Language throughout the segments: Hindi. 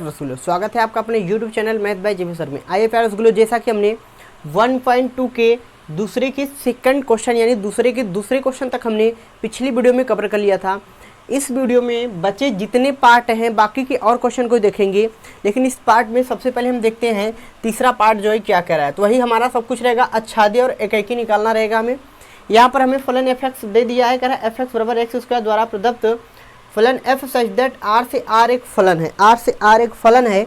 रसूल। स्वागत है आपका अपने YouTube channel math by J B sir में। आइए प्यारे रसूल, जैसा कि हमने 1.2 के दूसरे के सेकंड क्वेश्चन यानी दूसरे क्वेश्चन तक हमने पिछली वीडियो में कवर कर लिया था। इस वीडियो में बचे जितने पार्ट हैं बाकी के और क्वेश्चन को देखेंगे, लेकिन इस पार्ट में सबसे पहले हम देखते हैं तीसरा पार्ट जो है क्या कह रहा है। तो वही हमारा सब कुछ रहेगा, आच्छादीय और एकाकी निकालना रहेगा हमें। यहाँ पर हमें फलन एफ एक्स दे दिया है, कह रहा है एफ एक्स बराबर एक्स स्क्वायर द्वारा प्रदत्त फलन एफ सच दैट आर से आर एक फलन है, आर से आर एक फलन है।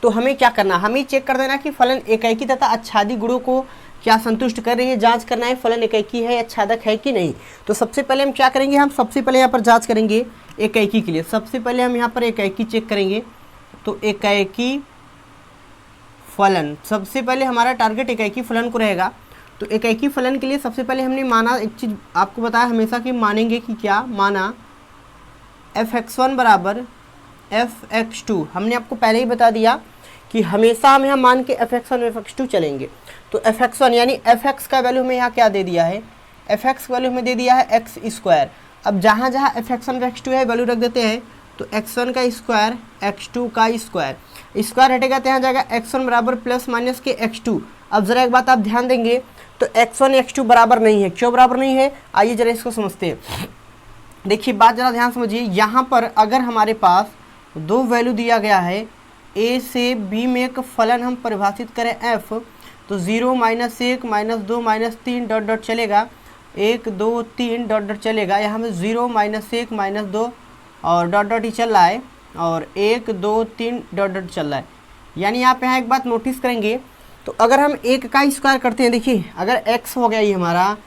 तो हमें क्या करना, हमें चेक कर देना कि फलन एकाकी तथा आच्छादी गुणों को क्या संतुष्ट कर रही है, जांच करना है फलन एकाकी है आच्छादक है कि नहीं। तो सबसे पहले हम क्या करेंगे, हम सबसे पहले यहाँ पर जांच करेंगे एकाकी के लिए। सबसे पहले हम यहाँ पर एकाकी चेक करेंगे। तो एकाकी फलन, सबसे पहले हमारा टारगेट एकाकी फलन को रहेगा। तो एकाकी फलन के लिए सबसे पहले हमने माना, एक चीज़ आपको बताया हमेशा कि मानेंगे कि क्या माना, f(x1) बराबर f(x2). हमने आपको पहले ही बता दिया कि हमेशा हम यहाँ मान के f(x1) f(x2) चलेंगे। तो f(x1) यानी f(x) का वैल्यू हमें यहाँ क्या दे दिया है, f(x) वैल्यू हमें दे दिया है एक्स स्क्वायर। अब जहाँ जहाँ f(x1) f(x2) है वैल्यू रख देते हैं। तो x1 का स्क्वायर x2 का स्क्वायर, स्क्वायर हटेगा तो यहाँ जाएगा x1 बराबर प्लस माइनस के x2। अब ज़रा एक बात आप ध्यान देंगे, तो x1 x2 बराबर नहीं है। क्यों बराबर नहीं है, आइए ज़रा इसको समझते हैं। देखिए बात ज़रा ध्यान समझिए, यहाँ पर अगर हमारे पास दो वैल्यू दिया गया है, a से b में एक फलन हम परिभाषित करें f, तो 0 -1 -2 -3 डॉट डॉट चलेगा, 1 2 3 डॉट डॉट चलेगा। यहाँ में 0 -1 -2 और डॉट डॉट ही चल रहा है, और 1 2 3 डॉट डॉट चल रहा है। यानी आप यहाँ एक बात नोटिस करेंगे, तो अगर हम 1 का स्क्वायर करते हैं, देखिए अगर x हो गया ये हमारा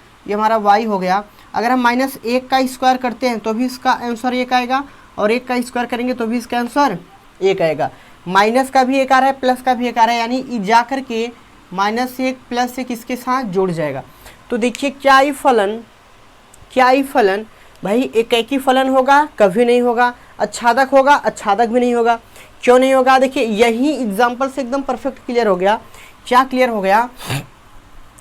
y हो गया, अगर हम -1 का स्क्वायर करते हैं तो भी इसका आंसर 1 आएगा, और 1 का स्क्वायर करेंगे तो भी इसका आंसर 1 आएगा। माइनस का भी 1 आ रहा है, प्लस का भी 1 आ रहा है, यानी जा करके -1 +1 इसके साथ जुड़ जाएगा। तो देखिए क्या ही फलन भाई एकाकी फलन होगा, कभी नहीं होगा। आच्छादक होगा, आच्छादक भी नहीं होगा। क्यों नहीं होगा, देखिए यही एग्जाम्पल से एकदम परफेक्ट क्लियर हो गया। क्या क्लियर हो गया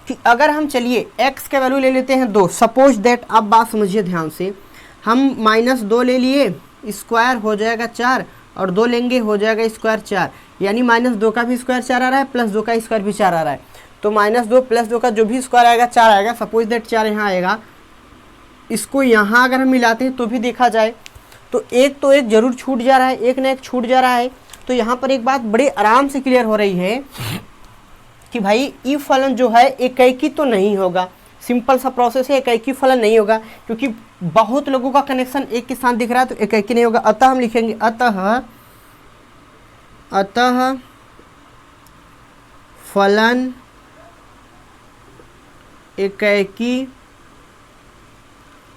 कि अगर हम चलिए x का वैल्यू ले लेते हैं 2, सपोज दैट, आप बात समझिए ध्यान से, हम -2 ले लिए, स्क्वायर हो जाएगा 4, और 2 लेंगे हो जाएगा स्क्वायर 4, यानी -2 का भी स्क्वायर 4 आ रहा है, +2 का स्क्वायर भी 4 आ रहा है। तो -2 + 2 का जो भी स्क्वायर आएगा 4 आएगा। सपोज दैट 4 यहाँ आएगा, इसको यहाँ अगर हम मिलाते हैं तो भी देखा जाए तो एक जरूर छूट जा रहा है, एक ना एक छूट जा रहा है। तो यहाँ पर एक बात बड़े आराम से क्लियर हो रही है कि भाई ई फलन जो है एकाकी तो नहीं होगा। सिंपल सा प्रोसेस है, एकाकी फलन नहीं होगा, क्योंकि बहुत लोगों का कनेक्शन एक के साथ दिख रहा है, तो एकाकी नहीं होगा। अतः हम लिखेंगे अतः फलन एकाकी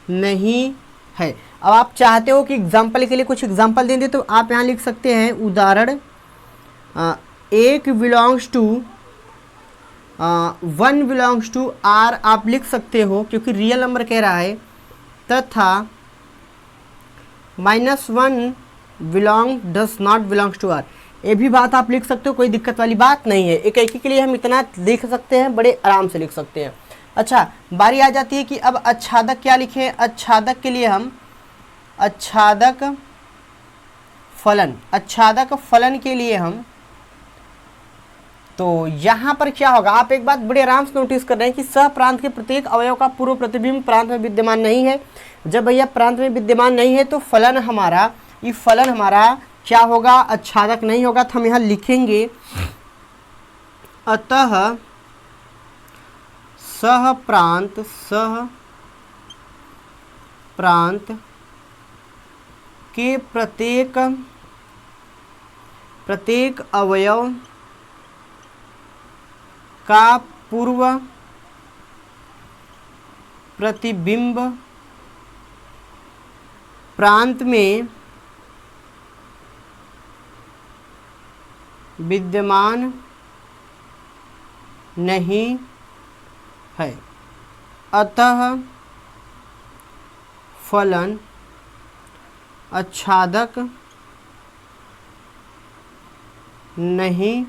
नहीं है। अब आप चाहते हो कि एग्जाम्पल के लिए कुछ एग्जाम्पल देंगे, तो आप यहाँ लिख सकते हैं उदाहरण 1 belongs to 1 belongs to R आप लिख सकते हो, क्योंकि रियल नंबर कह रहा है, तथा -1 does not belongs to R। ये भी बात आप लिख सकते हो, कोई दिक्कत वाली बात नहीं है। एकाकी के लिए हम इतना लिख सकते हैं, बड़े आराम से लिख सकते हैं। अच्छा, बारी आ जाती है कि अब आच्छादक क्या लिखें। आच्छादक के लिए हम आच्छादक फलन के लिए हम, तो यहाँ पर क्या होगा, आप एक बात बड़े आराम से नोटिस कर रहे हैं कि सह प्रांत के प्रत्येक अवयव का पूर्व प्रतिबिंब प्रांत में विद्यमान नहीं है। जब भैया प्रांत में विद्यमान नहीं है तो फलन हमारा क्या होगा, आच्छादक नहीं होगा। तो हम यहाँ लिखेंगे अतः सह प्रांत के प्रत्येक अवयव का पूर्व प्रतिबिंब प्रांत में विद्यमान नहीं है। अतः फलन आच्छादक नहीं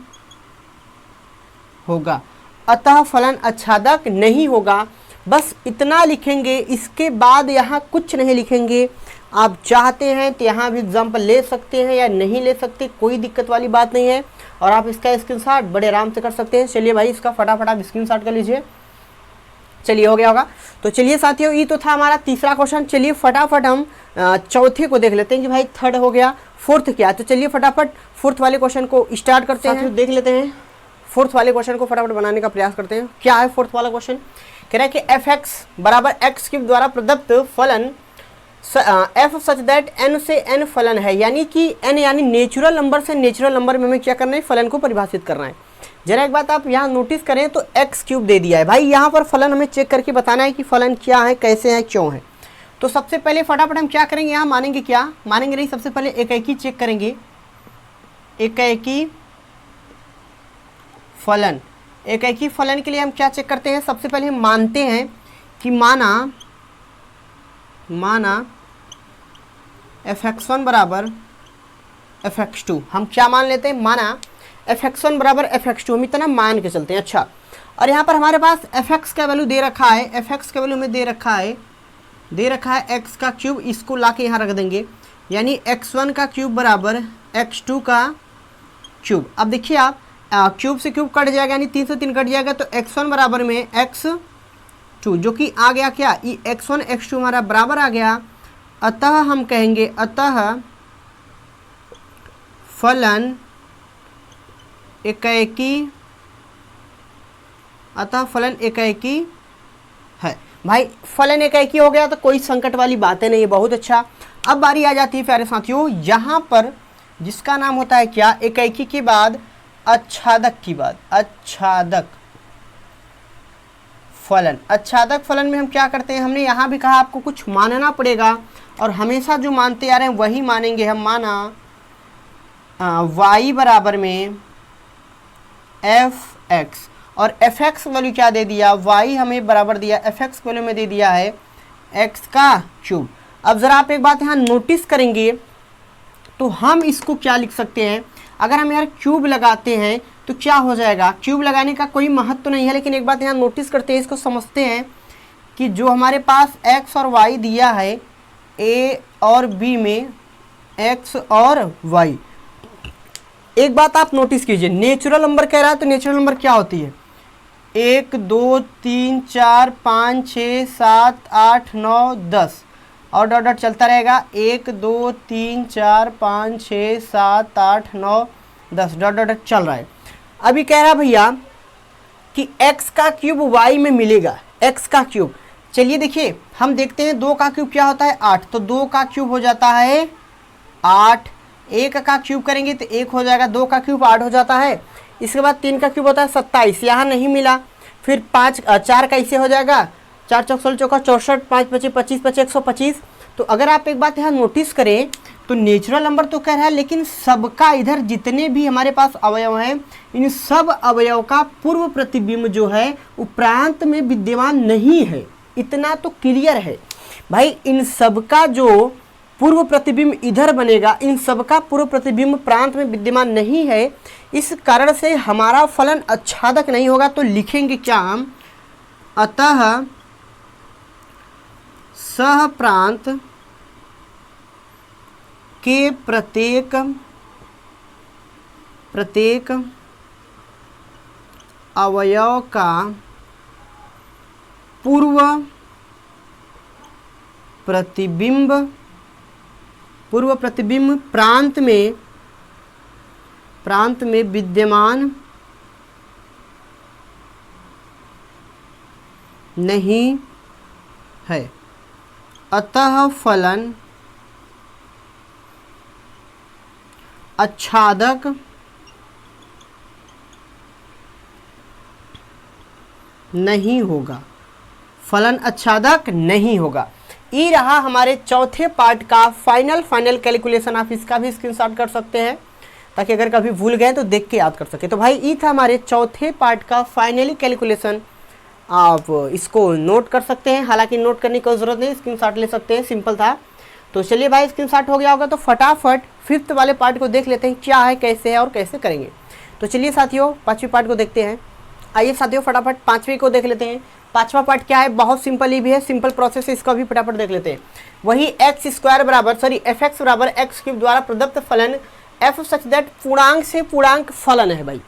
होगा। अतः फलन आच्छादक नहीं होगा, बस इतना लिखेंगे। इसके बाद यहाँ कुछ नहीं लिखेंगे। आप चाहते हैं तो यहाँ भी एग्जाम्पल ले सकते हैं या नहीं ले सकते, कोई दिक्कत वाली बात नहीं है। और आप इसका स्क्रीनशॉट बड़े आराम से कर सकते हैं। चलिए भाई इसका फटाफट आप स्क्रीनशॉट कर लीजिए। चलिए हो गया होगा। तो चलिए साथियों, ये तो था हमारा तीसरा क्वेश्चन। चलिए फटाफट हम चौथे को देख लेते हैं कि भाई थर्ड हो गया, फोर्थ क्या है। तो चलिए फटाफट फोर्थ वाले क्वेश्चन को स्टार्ट करते हैं, देख लेते हैं। फोर्थ वाले क्वेश्चन को फटाफट बनाने का प्रयास करते हैं। क्या है फोर्थ वाला क्वेश्चन? कह रहा है कि f(x) बराबर x क्यूब द्वारा प्रदत्त फलन f सच दैट n से n फलन है, यानी कि n यानी नेचुरल नंबर से नेचुरल नंबर में हमें क्या करना है, फलन को परिभाषित करना है। जरा एक बात आप यहाँ नोटिस करें तो x क्यूब दे दिया है भाई, यहाँ पर फलन हमें चेक करके बताना है कि फलन क्या है, कैसे है, क्यों है। तो सबसे पहले फटाफट हम क्या करेंगे, यहाँ मानेंगे क्या, मानेंगे नहीं, सबसे पहले एकाएकी चेक करेंगे, एकाएकी फलन। एकाएकी फलन के लिए हम क्या चेक करते हैं, सबसे पहले हम मानते हैं कि माना f(x1) बराबर f(x2), हम क्या मान लेते हैं, माना f(x1) बराबर f(x2), हम इतना मान के चलते हैं। अच्छा, और यहाँ पर हमारे पास f(x) का वैल्यू दे रखा है, f(x) का वैल्यू हमें दे रखा है x का क्यूब, इसको ला के यहाँ रख देंगे, यानी x1 का क्यूब बराबर x2 का क्यूब। अब देखिए आप क्यूब से क्यूब कट जाएगा, यानी 3 से 3 कट जाएगा, तो x1 बराबर में x2, जो कि आ गया क्या, ये x1 x2 हमारा बराबर आ गया। अतः हम कहेंगे, अतः फलन एकाएकी है। भाई फलन एकाएकी हो गया तो कोई संकट वाली बातें नहीं है, बहुत अच्छा। अब बारी आ जाती है प्यारे साथियों, यहाँ पर जिसका नाम होता है क्या, एकाएकी के बाद आच्छादक की बात, आच्छादक फलन। आच्छादक फलन में हम क्या करते हैं, हमने यहाँ भी कहा आपको कुछ मानना पड़ेगा, और हमेशा जो मानते आ रहे हैं वही मानेंगे हम। माना y बराबर में f(x), और f(x) वैल्यू क्या दे दिया, y हमें बराबर दिया, f(x) वैल्यू में दे दिया है x का क्यूब। अब ज़रा आप एक बात यहाँ नोटिस करेंगे तो हम इसको क्या लिख सकते हैं, अगर हम यार क्यूब लगाते हैं तो क्या हो जाएगा, क्यूब लगाने का कोई महत्व नहीं है, लेकिन एक बात यहाँ नोटिस करते हैं, इसको समझते हैं कि जो हमारे पास x और y दिया है, a और b में x और y, एक बात आप नोटिस कीजिए, नेचुरल नंबर कह रहा है तो नेचुरल नंबर क्या होती है, 1 2 3 4 5 6 7 8 9 10 और डॉट डॉट चलता रहेगा, 1 2 3 4 5 6 7 8 9 10 डॉट डॉट चल रहा है। अभी कह रहा है भैया कि x का क्यूब y में मिलेगा, x का क्यूब। चलिए देखिए हम देखते हैं 2 का क्यूब क्या होता है, 8, तो 2 का क्यूब हो जाता है 8, 1 का क्यूब करेंगे तो 1 हो जाएगा, 2 का क्यूब 8 हो जाता है, इसके बाद 3 का क्यूब होता है 27, यहाँ नहीं मिला, फिर 4 का इसे हो जाएगा, 4 चौक 16 चौका 64, 5 25 25 25 125। तो अगर आप एक बात यहाँ नोटिस करें तो नेचुरल नंबर तो कह रहा है, लेकिन सबका इधर जितने भी हमारे पास अवयव हैं, इन सब अवयव का पूर्व प्रतिबिंब जो है वो प्रांत में विद्यमान नहीं है, इतना तो क्लियर है भाई। इन सबका जो पूर्व प्रतिबिंब इधर बनेगा, इन सबका पूर्व प्रतिबिंब प्रांत में विद्यमान नहीं है, इस कारण से हमारा फलन आच्छादक नहीं होगा। तो लिखेंगे क्या हम, अतः सह प्रांत के प्रत्येक अवयव का पूर्व प्रतिबिंब प्रांत में विद्यमान नहीं है, अतः फलन आच्छादक नहीं होगा, फलन आच्छादक नहीं होगा। ये रहा हमारे चौथे पार्ट का फाइनल कैलकुलेशन। आप इसका भी स्क्रीनशॉट कर सकते हैं ताकि अगर कभी भूल गए तो देख के याद कर सके। तो भाई ये था हमारे चौथे पार्ट का फाइनली कैलकुलेशन, आप इसको नोट कर सकते हैं, हालांकि नोट करने की ज़रूरत नहीं, स्क्रीनशॉट ले सकते हैं, सिंपल था। तो चलिए भाई स्क्रीनशॉट हो गया होगा तो फटाफट फिफ्थ वाले पार्ट को देख लेते हैं, क्या है, कैसे है और कैसे करेंगे। तो चलिए साथियों पांचवी पार्ट को देखते हैं। आइए साथियों फटाफट पांचवी को देख लेते हैं। पांचवा पार्ट क्या है, बहुत सिंपल ही भी है, सिंपल प्रोसेस है, इसका भी फटाफट देख लेते हैं। वही एफ एक्स बराबर एक्स क्यूब द्वारा प्रदत्त फलन एफ सच दैट पूर्णांक से पूर्णांक फलन है। भाई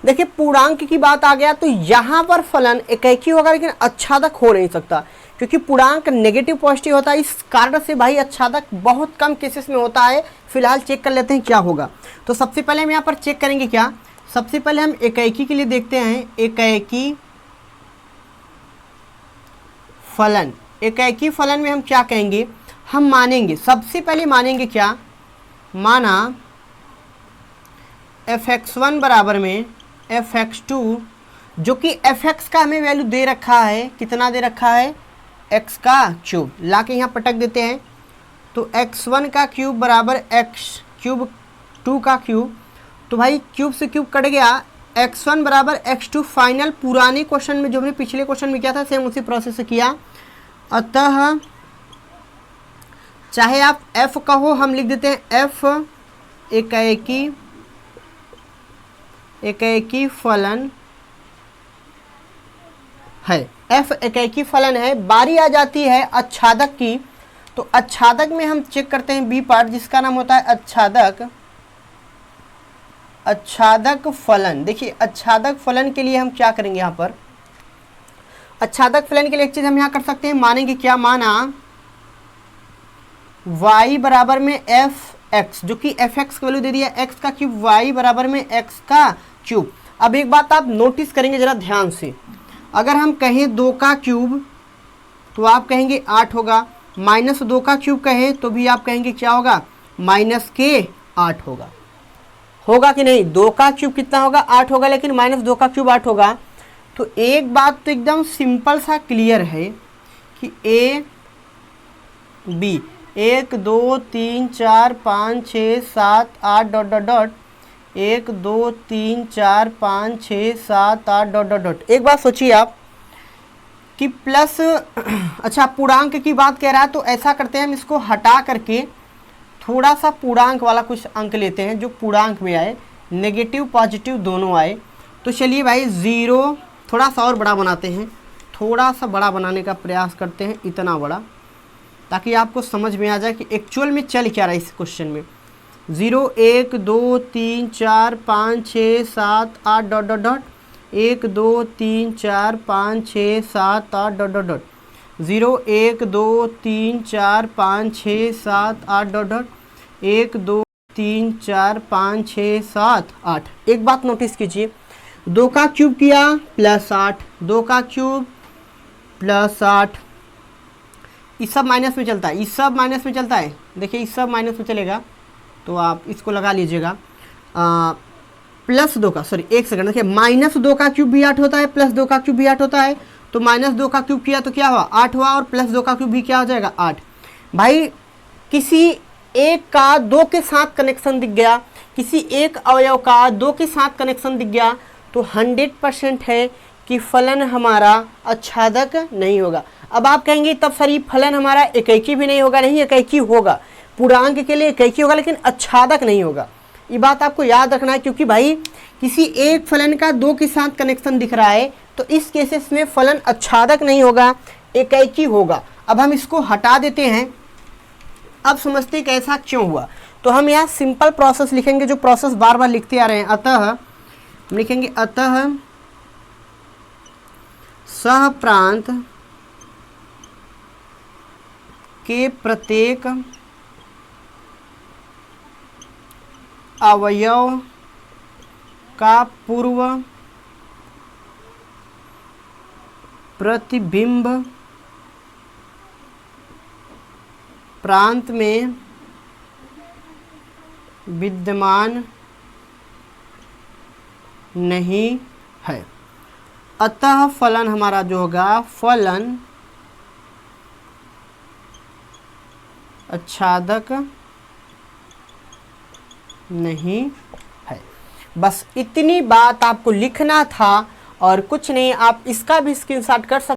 देखिए पूर्णांक की बात आ गया तो यहाँ पर फलन एक ही होगा, लेकिन अच्छादक हो नहीं सकता क्योंकि पूर्णांक नेगेटिव पॉजिटिव होता है। इस कारण से भाई अच्छादक बहुत कम केसेस में होता है। फिलहाल चेक कर लेते हैं क्या होगा। तो सबसे पहले हम यहाँ पर चेक करेंगे क्या, सबसे पहले हम एकाएकी के लिए देखते हैं एकाएकी फलन। एकाएकी फलन में हम क्या कहेंगे, हम मानेंगे, सबसे पहले मानेंगे क्या, माना fx1 बराबर में fx2, जो कि fx का हमें वैल्यू दे रखा है, कितना दे रखा है, x का क्यूब, ला के यहाँ पटक देते हैं। तो x1 का क्यूब बराबर x क्यूब 2 का क्यूब, तो भाई क्यूब से क्यूब कट गया, x1 बराबर x2 फाइनल। पुराने क्वेश्चन में जो हमने पिछले क्वेश्चन में किया था सेम उसी प्रोसेस से किया। अतः चाहे आप f कहो, हम लिख देते हैं f एकाएकी फलन है, f एकाएकी फलन है। बारी आ जाती है अच्छादक की, तो अच्छादक में हम चेक करते हैं बी पार्ट जिसका नाम होता है अच्छादक फलन। देखिए अच्छादक फलन के लिए हम क्या करेंगे, यहाँ पर अच्छादक फलन के लिए एक चीज हम यहाँ कर सकते हैं, मानेंगे क्या, माना y बराबर में एफ एक्स, जो कि एफ एक्स की वैल्यू दे दिया x का क्यूब, y बराबर में x का क्यूब। अब एक बात आप नोटिस करेंगे जरा ध्यान से, अगर हम कहें 2 का क्यूब तो आप कहेंगे 8 होगा, माइनस 2 का क्यूब कहें तो भी आप कहेंगे क्या होगा, माइनस के 8 होगा। होगा कि नहीं, 2 का क्यूब कितना होगा, 8 होगा, लेकिन माइनस 2 का क्यूब 8 होगा। तो एक बात तो एकदम सिंपल सा क्लियर है कि A B 1 2 3 4 5 6 7 8 dot dot dot 1 2 3 4 5 6 7 8 dot dot dot. एक बात सोचिए आप कि प्लस अच्छा पूर्णांक की बात कह रहा है, तो ऐसा करते हैं हम इसको हटा करके थोड़ा सा पूर्णांक वाला कुछ अंक लेते हैं जो पूर्णांक में आए, नेगेटिव पॉजिटिव दोनों आए। तो चलिए भाई 0 थोड़ा सा और बड़ा बनाते हैं, थोड़ा सा बड़ा बनाने का प्रयास करते हैं, इतना बड़ा, ताकि आपको समझ में आ जाए कि एक्चुअल में चल क्या रहा है इस क्वेश्चन में। 0 1 2 3 4 5 6 7 8 dot dot dot 1 2 3 4 5 6 7 8 dot dot dot 0 1 2 3 4 5 6 7 8 dot dot 1 2 3 4 5 6 7 8। एक बात नोटिस कीजिए, 2 का क्यूब किया प्लस 8, 2 का क्यूब प्लस 8, इस सब माइनस में चलता है, इस सब माइनस में चलता है। देखिए इस सब माइनस में चलेगा तो आप इसको लगा लीजिएगा। प्लस 2 का, सॉरी एक सेकंड, देखिए माइनस 2 का क्यूब भी 8 होता है, प्लस 2 का क्यूब भी 8 होता है। तो माइनस 2 का क्यूब किया तो क्या हुआ, 8 हुआ, और प्लस 2 का क्यूब भी क्या हो जाएगा, 8। भाई किसी एक का 2 के साथ कनेक्शन दिख गया, किसी एक अवयव का 2 के साथ कनेक्शन दिख गया, तो 100% है कि फलन हमारा अच्छादक नहीं होगा। अब आप कहेंगे तब सर ये फलन हमारा एकाएकी भी नहीं होगा, नहीं एकाएकी होगा, पूर्णांक के लिए एकाएकी होगा, लेकिन अच्छादक नहीं होगा। ये बात आपको याद रखना है, क्योंकि भाई किसी एक फलन का 2 के साथ कनेक्शन दिख रहा है, तो इस केसेस में फलन अच्छादक नहीं होगा, एकाएकी होगा। अब हम इसको हटा देते हैं, अब समझते हैं कि ऐसा क्यों हुआ। तो हम यहाँ सिंपल प्रोसेस लिखेंगे, जो प्रोसेस बार बार लिखते आ रहे हैं। अतः लिखेंगे अतः सह प्रांत के प्रत्येक अवयव का पूर्व प्रतिबिंब प्रांत में विद्यमान नहीं है। अतः फलन हमारा जो होगा, फलन अच्छादक नहीं है। बस इतनी बात आपको लिखना था और कुछ नहीं। आप इसका भी स्क्रीनशॉट कर सकते